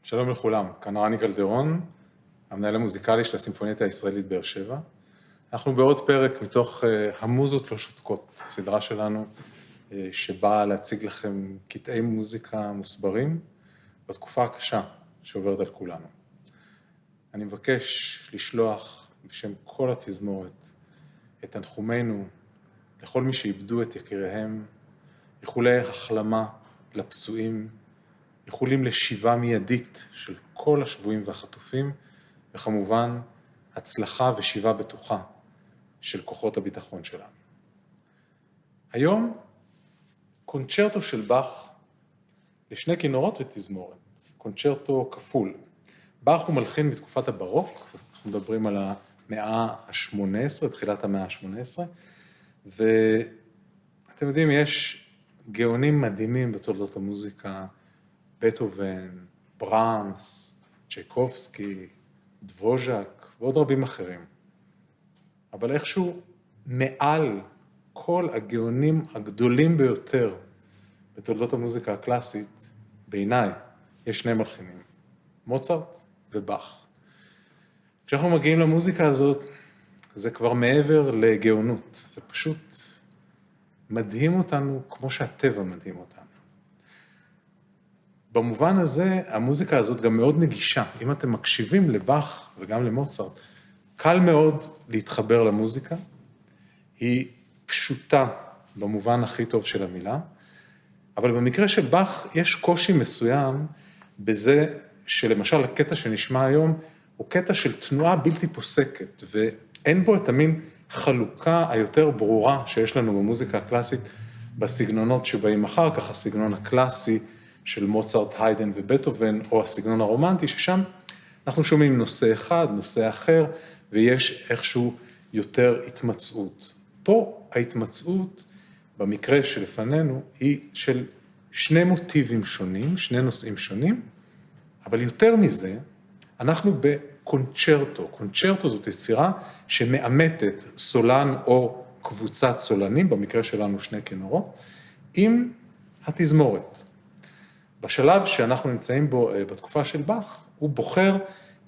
שלום לכולם, כאן רני גלדרון, המנהל המוזיקלי של הסימפונית הישראלית באר שבע. אנחנו בעוד פרק מתוך המוזות לא שותקות, סדרה שלנו שבאה להציג לכם קטעי מוזיקה מוסברים בתקופה הקשה שעוברת על כולנו. אני מבקש לשלוח בשם כל התזמורת את תנחומינו לכל מי שאיבדו את יקיריהם, איחולי החלמה לפצועים, איחולים לשיבה מיידית של כל השבויים והחטופים, וכמובן הצלחה ושיבה בטוחה של כוחות הביטחון שלנו. היום קונצ'רטו של באך לשני כינורות ותזמורת, קונצ'רטו כפול. באך הוא מלחין בתקופת הברוק, אנחנו מדברים על המאה ה-18, תחילת המאה ה-18, ואתם יודעים, יש גאונים מדהימים בתולדות המוזיקה, בטהובן, ברמס, צ'ייקובסקי, דבוז'ק ועוד רבים אחרים. אבל איכשהו מעל כל הגאונים הגדולים ביותר בתולדות המוזיקה הקלאסית, בעיניי, יש שני מלחינים, מוצרט ובאך. כשאנחנו מגיעים למוזיקה הזאת, זה כבר מעבר לגאונות, זה פשוט מדהים אותנו כמו שהטבע מדהים אותנו. במובן הזה, המוזיקה הזאת גם מאוד נגישה. אם אתם מקשיבים לבאך וגם למוצרט, קל מאוד להתחבר למוזיקה. היא פשוטה במובן הכי טוב של המילה, אבל במקרה של באך יש קושי מסוים בזה שלמשל הקטע שנשמע היום הוא קטע של תנועה בלתי פוסקת, ואין בו את המין חלוקה היותר ברורה שיש לנו במוזיקה הקלאסית בסגנונות שבאים אחר כך, הסגנון הקלאסי, של מוצרט, היידן ובטהובן, או הסגנון הרומנטי, ששם אנחנו שומעים נושא אחד, נושא אחר, ויש איכשהו יותר התמצאות. פה ההתמצאות, במקרה שלפנינו, היא של שני מוטיבים שונים, שני נושאים שונים, אבל יותר מזה, אנחנו בקונצ'רטו. קונצ'רטו זאת יצירה שמאמתת סולן או קבוצת סולנים, במקרה שלנו שני כינורות, עם התזמורת. בשלב שאנחנו נמצאים בו בתקופה של באך, הוא בוחר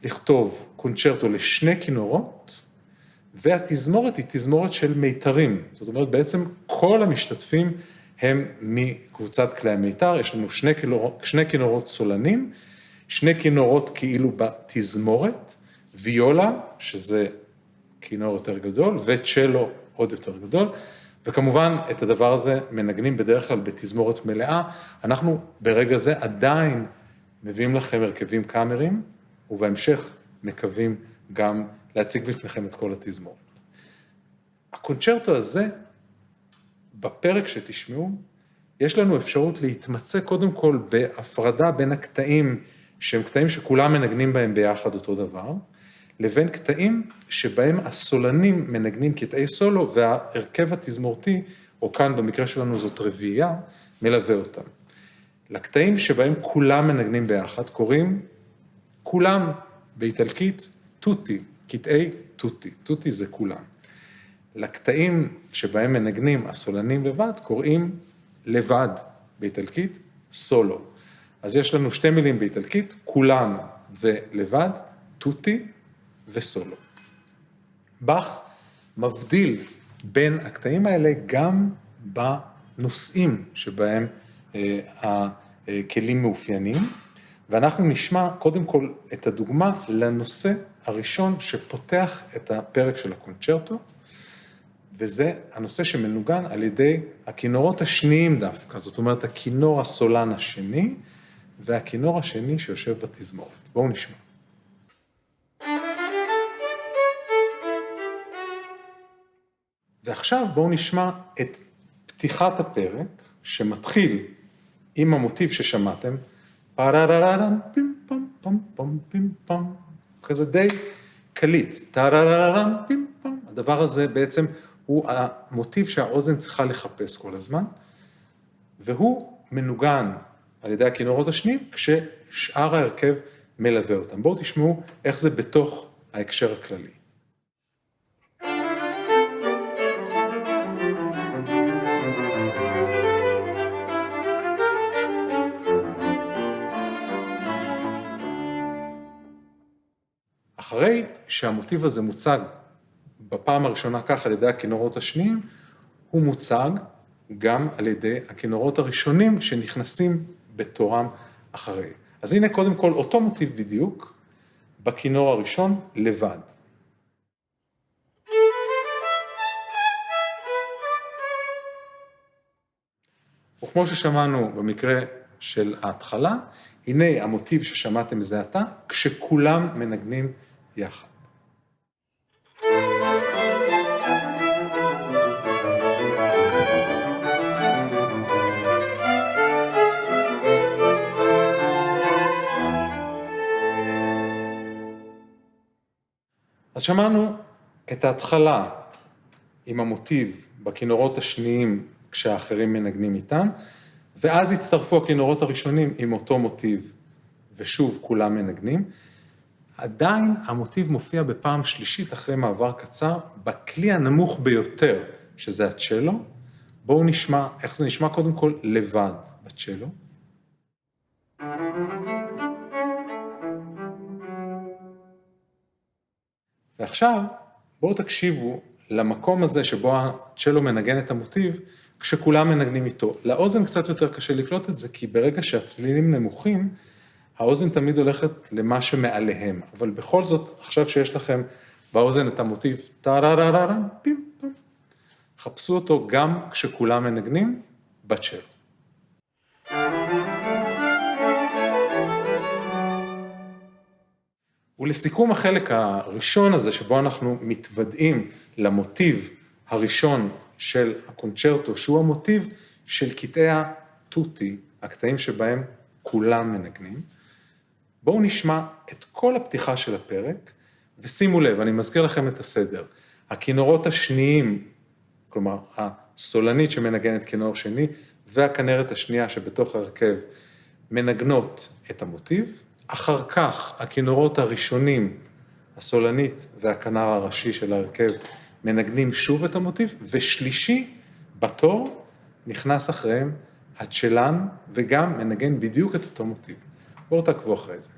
לכתוב קונצ'רטו לשני כינורות, והתזמורת היא תזמורת של מיתרים. זאת אומרת, בעצם כל המשתתפים הם מקבוצת כלי המיתר, יש לנו שני כינורות סולנים, שני כינורות כאילו בתזמורת, ויולה, שזה כינור יותר גדול, וצ'לו עוד יותר גדול, וכמובן, את הדבר הזה מנגנים בדרך כלל בתזמורת מלאה. אנחנו ברגע זה עדיין מביאים לכם הרכבים קאמריים, ובהמשך מקווים גם להציג בפניכם את כל התזמורת. הקונצ'רטו הזה, בפרק שתשמעו, יש לנו אפשרות להתמצא קודם כל בהפרדה בין הקטעים, שהם קטעים שכולם מנגנים בהם ביחד אותו דבר, לבין קטעים שבהם הסולנים מנגנים קטעי סולו, וההרכב התזמורתי, או כאן במקרה שלנו זאת רביעייה, מלווה אותם. לקטעים שבהם כולם מנגנים ביחד, קוראים כולם באיטלקית טוטי, קטעי טוטי, טוטי זה כולם. לקטעים שבהם מנגנים הסולנים לבד, קוראים לבד באיטלקית סולו. אז יש לנו שתי מילים באיטלקית, כולם ולבד, טוטי, וסולו. באך מבדיל בין הקטעים האלה גם בנושאים שבהם הכלים מאופיינים, ואנחנו נשמע קודם כל את הדוגמה לנושא הראשון שפותח את הפרק של הקונצ'רטו, וזה הנושא שמנוגן על ידי הכינורות השניים דווקא, זאת אומרת הכינור הסולן השני, והכינור השני שיושב בתזמורת. בואו נשמע. ועכשיו בואו נשמע את פתיחת הפרק, שמתחיל עם המוטיב ששמעתם, פררררם, פימ פם פם פם פימ פם, כזה די קליט, טררררם, פימ פם, הדבר הזה בעצם הוא המוטיב שהאוזן צריכה לחפש כל הזמן, והוא מנוגן על ידי הכינורות השניים, כששאר ההרכב מלווה אותם. בואו תשמעו איך זה בתוך ההקשר הכללי. אחרי שהמוטיב הזה מוצג בפעם הראשונה כך על ידי הכינורות השניים, הוא מוצג גם על ידי הכינורות הראשונים שנכנסים בתורם אחרי. אז הנה קודם כל אותו מוטיב בדיוק בכינור הראשון לבד. וכמו ששמענו במקרה של ההתחלה, הנה המוטיב ששמעתם זה עתה, כשכולם מנגנים יחד. אז שמענו את ההתחלה עם המוטיב בכינורות השניים כשהאחרים מנגנים איתם, ואז הצטרפו הכינורות הראשונים עם אותו מוטיב, ושוב כולם מנגנים. עדיין המוטיב מופיע בפעם שלישית אחרי מעבר קצר, בכלי הנמוך ביותר, שזה הצ'לו. בואו נשמע איך זה נשמע קודם כל לבד בצ'לו. ועכשיו בואו תקשיבו למקום הזה שבו הצ'לו מנגן את המוטיב, כשכולם מנגנים איתו. לאוזן קצת יותר קשה לקלוט את זה, כי ברגע שהצלילים נמוכים, האוזן תמיד הולכת למה שמעליהם. אבל בכל זאת, עכשיו שיש לכם באוזן את המוטיב, טה-רה-רה-רה-רה, פים, פים, חפשו אותו גם כשכולם מנגנים בצ'לו. ולסיכום החלק הראשון הזה, שבו אנחנו מתוודעים למוטיב הראשון של הקונצ'רטו, שהוא המוטיב של קטעי הטוטי, הקטעים שבהם כולם מנגנים. בואו נשמע את כל הפתיחה של הפרק, ושימו לב, אני מזכיר לכם את הסדר. הכינורות השניים, כלומר הסולנית שמנגנת כינור שני, והכנרת השנייה שבתוך הרכב מנגנות את המוטיב. אחר כך הכינורות הראשונים, הסולנית והכנר הראשי של הרכב, מנגנים שוב את המוטיב, ושלישי בתור נכנס אחריהם הצ'לן, וגם מנגן בדיוק את אותו מוטיב. בואו תעקבו אחרי זה.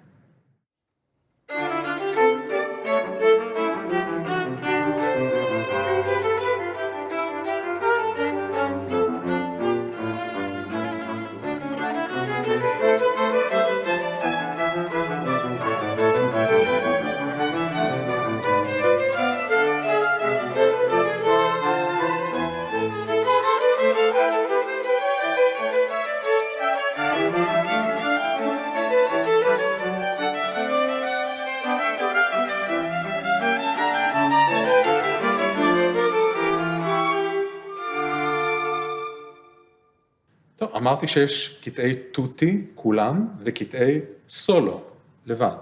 טוב, אמרתי שיש קטעי טוטי, כולם, וקטעי סולו, לבד.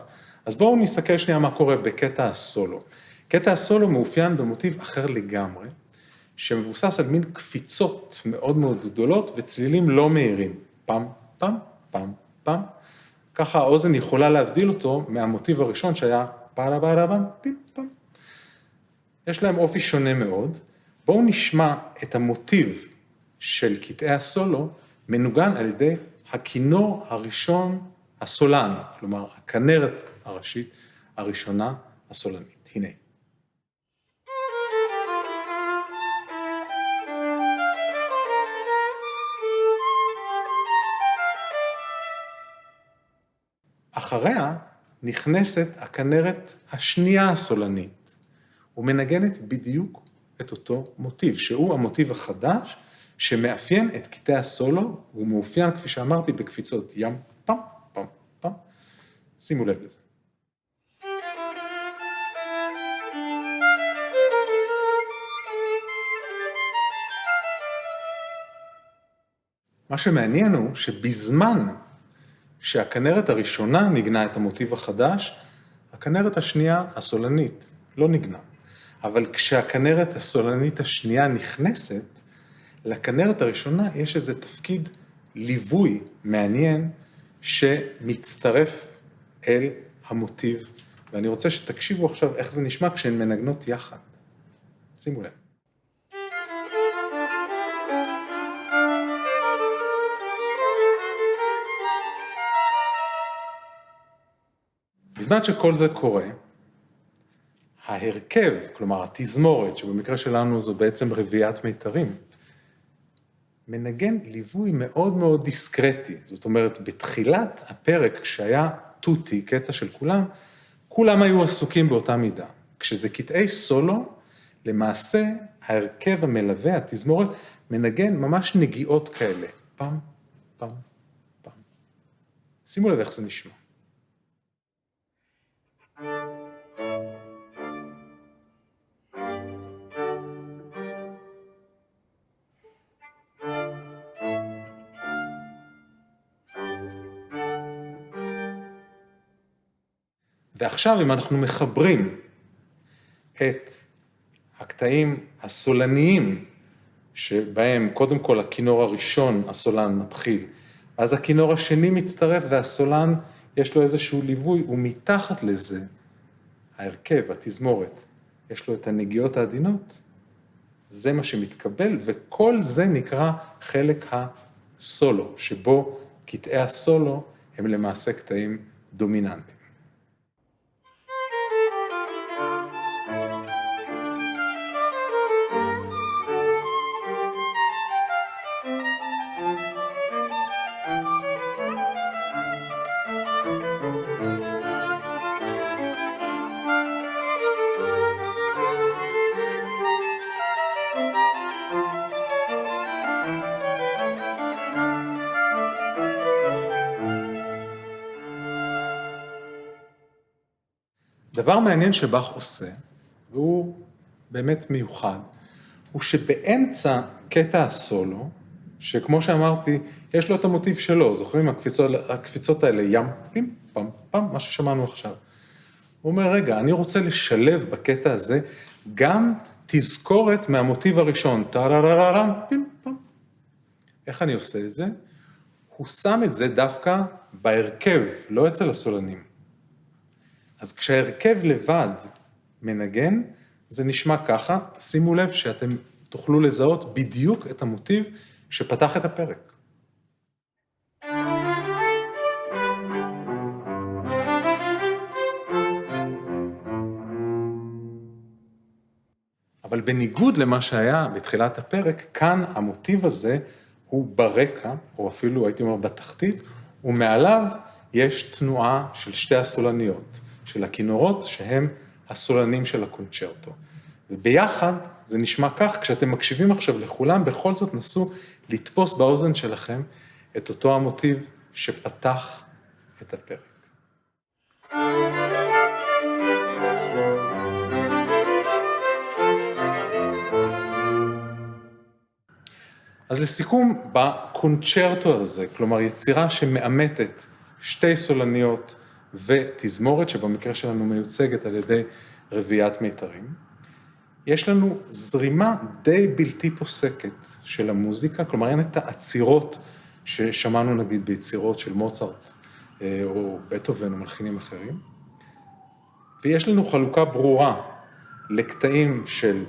אז בואו נסתכל שנייה מה קורה בקטע הסולו. קטע הסולו מאופיין במוטיב אחר לגמרי, שמבוסס על מין קפיצות מאוד מאוד גדולות, וצלילים לא מהירים. פם, פם, פם, פם. ככה האוזן יכולה להבדיל אותו מהמוטיב הראשון שהיה פעלה פעלה פעם, פים, פם. יש להם אופי שונה מאוד. בואו נשמע את המוטיב של קטעי הסולו, מנוגן על ידי הכינור הראשון הסולן, כלומר, הכנרת הראשית הראשונה הסולנית. הנה. אחריה נכנסת הכנרת השנייה הסולנית, ומנגנת בדיוק את אותו מוטיב, שהוא המוטיב החדש, שמאפיין את קטעי הסולו, הוא מאופיין, כפי שאמרתי, בקפיצות ים, פם, פם, פם. שימו לב לזה. מה שמעניין הוא שבזמן שהכנרת הראשונה נגנה את המוטיב החדש, הכנרת השנייה, הסולנית, לא נגנה. אבל כשהכנרת הסולנית השנייה נכנסת, לכנרת הראשונה יש איזה תפקיד ליווי מעניין שמצטרף אל המוטיב, ואני רוצה שתקשיבו עכשיו איך זה נשמע כשהן מנגנות יחד. שימו לב. בזמן שכל זה קורה, ההרכב, כלומר התזמורת, שבמקרה שלנו זו בעצם רביעיית מיתרים, מנגן ליווי מאוד מאוד דיסקרטי. זאת אומרת, בתחילת הפרק שהיה טוטי, קטע של כולם, כולם היו עסוקים באותה מידה. כשזה קטעי סולו, למעשה ההרכב המלווה, התזמורת, מנגן ממש נגיעות כאלה. פעם, פעם, פעם. שימו לב איך זה נשמע. ועכשיו אם אנחנו מחברים את הקטעים הסולניים, שבהם קודם כל הכינור הראשון, הסולן מתחיל, אז הכינור השני מצטרף והסולן יש לו איזשהו ליווי, ומתחת לזה, ההרכב, התזמורת, יש לו את הנגיעות העדינות, זה מה שמתקבל, וכל זה נקרא חלק הסולו, שבו קטעי הסולו הם למעשה קטעים דומיננטיים. דבר מעניין שבאך עושה, והוא באמת מיוחד, הוא שבאמצע קטע הסולו, שכמו שאמרתי, יש לו את המוטיב שלו, זוכרים? הקפיצות האלה, ים, פים, פם, פם, מה ששמענו עכשיו. הוא אומר, רגע, אני רוצה לשלב בקטע הזה גם תזכורת מהמוטיב הראשון, טה-רה-רה-רה-רה, פים, פם. איך אני עושה את זה? הוא שם את זה דווקא בהרכב, לא אצל הסולנים. אז כשהרכב לבד מנגן, זה נשמע ככה, שימו לב שאתם תוכלו לזהות בדיוק את המוטיב שפתח את הפרק. אבל בניגוד למה שהיה בתחילת הפרק, כאן המוטיב הזה הוא ברקע, או אפילו הייתי אומר בתחתית, ומעליו יש תנועה של שתי הסולניות, של הכינורות שהם הסולנים של הקונצ'רטו. וביחד זה נשמע כך, כשאתם מקשיבים עכשיו לכולם, בכל זאת נסו לתפוס באוזן שלכם את אותו המוטיב שפתח את הפרק. אז לסיכום, בקונצ'רטו הזה, כלומר יצירה שמאמתת שתי סולניות ותזמורת, שבמקרה שלנו מיוצגת על ידי רביעיית מיתרים, יש לנו זרימה די בלתי פוסקת של המוזיקה, כלומר אין את העצירות ששמענו נגיד ביצירות של מוצרט או בטהובן או מלחינים אחרים, ויש לנו חלוקה ברורה לקטעים של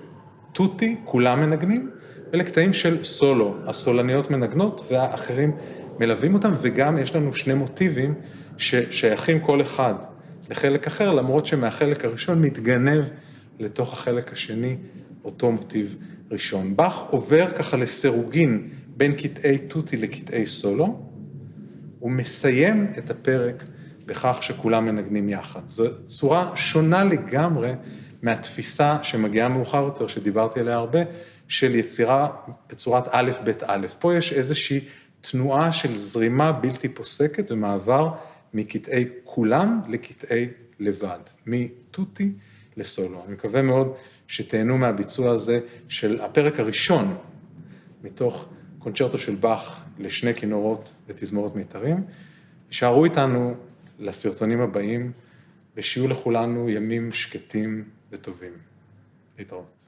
טוטי, כולם מנגנים, ולקטעים של סולו, הסולניות מנגנות והאחרים מלווים אותם, וגם יש לנו שני מוטיבים ששייכים כל אחד לחלק אחר, למרות שמהחלק הראשון מתגנב לתוך החלק השני אותו מוטיב ראשון. באך עובר ככה לסירוגין בין קטעי טוטי לקטעי סולו, ומסיים את הפרק בכך שכולם מנגנים יחד. זו צורה שונה לגמרי מהתפיסה שמגיעה מאוחר יותר, שדיברתי עליה הרבה, של יצירה בצורת א' ב' א'. פה יש איזושהי תנועה של זרימה בלתי פוסקת ומעבר מקטעי כולם לקטעי לבד, מטוטי לסולו. אני מקווה מאוד שתהנו מהביצוע הזה של הפרק הראשון מתוך קונצ'רטו של באך לשני כינורות ותזמורת מיתרים. שערו איתנו לסרטונים הבאים, ושיהיו לכולנו ימים שקטים וטובים. להתראות.